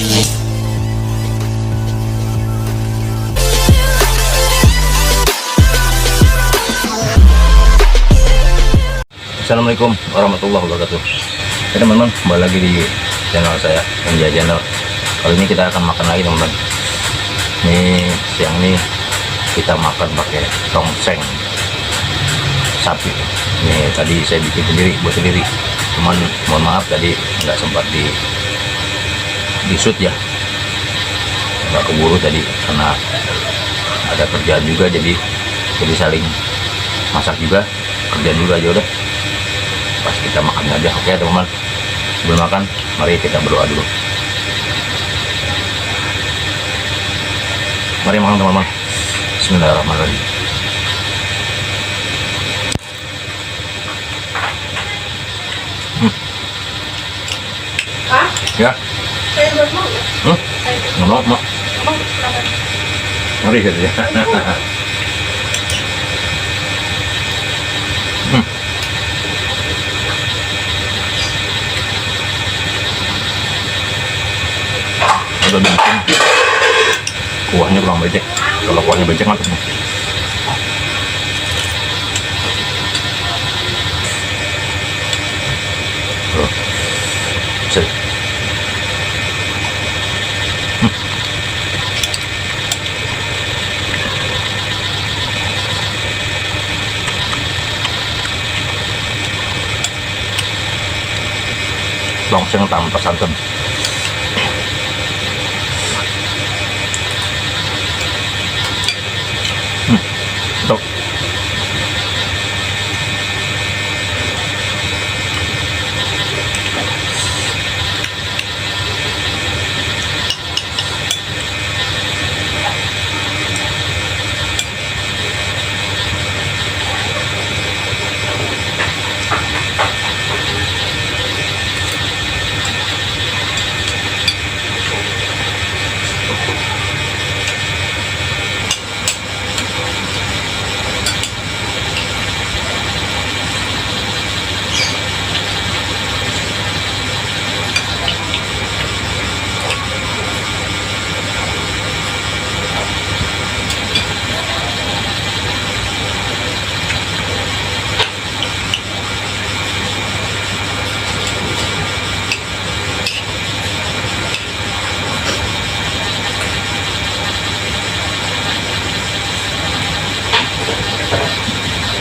Assalamualaikum warahmatullahi wabarakatuh. Oke teman-teman, kembali lagi di channel saya, India Channel. Kali ini kita akan makan lagi teman-teman. Ini siang ini kita makan pakai tongseng sapi. Ini tadi saya bikin sendiri, buat sendiri. Cuman mohon maaf tadi nggak sempat di shoot ya, nggak keburu tadi karena ada kerjaan juga, jadi saling masak juga, kerjaan juga aja udah. Pas kita makan aja. Oke teman-teman, sebelum makan mari kita berdoa dulu. Mari makan teman-teman. Bismillahirrahmanirrahim. Ya. Nggak mau, mak. Mari gitu ya. Udah bikin kuahnya kurang becek. Kalau kuahnya becek mantap. Sih. Tongseng tanpa santan. Tuh.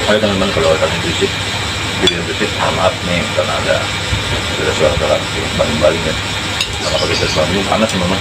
Ayo teman-teman, kalau ada berisik, video berisik, mohon maaf nih karena ada suara-suara baling-baling ya. Karena pakai sesuatu ini panas teman-teman.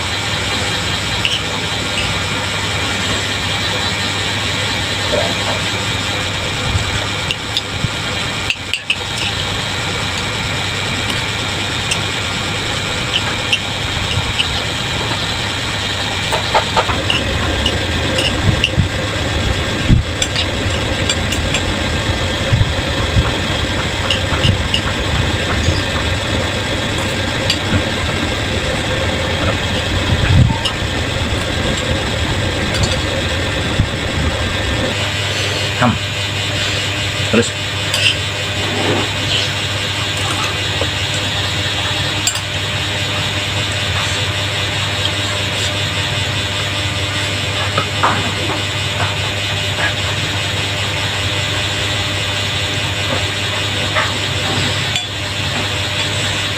Terus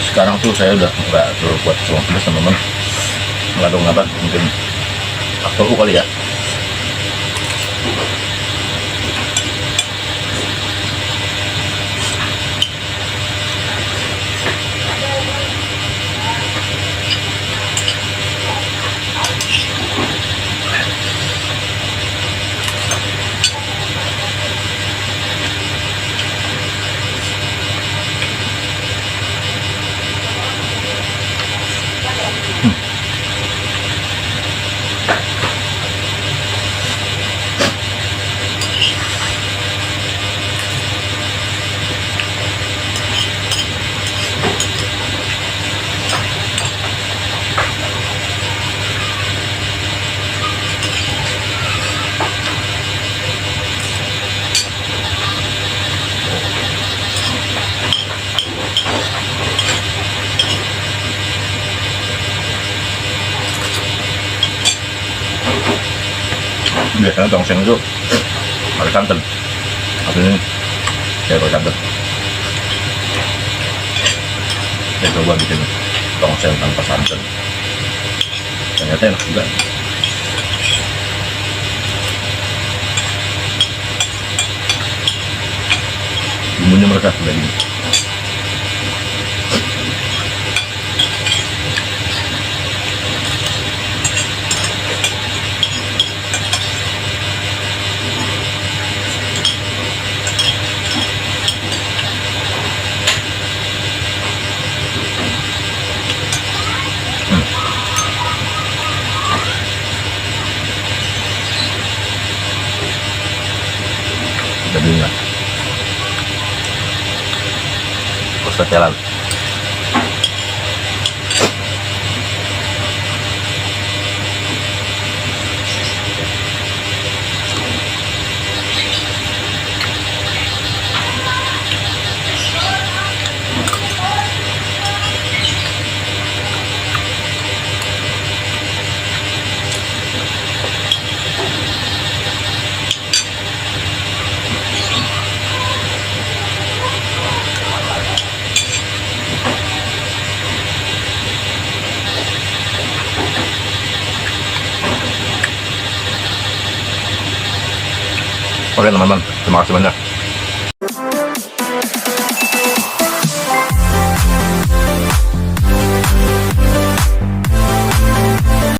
sekarang tuh saya udah nggak terlalu kuat sama pedas teman-teman. Nggak tahu kenapa, mungkin faktor kali ya. Biasa tongseng itu ada santan. Tapi ini saya pakai santan. Saya coba bikin tongseng tanpa santan. Ternyata enak juga. Bumbunya meresap daging. Dagingnya terus jalan. Oke teman-teman, terima kasih banyak.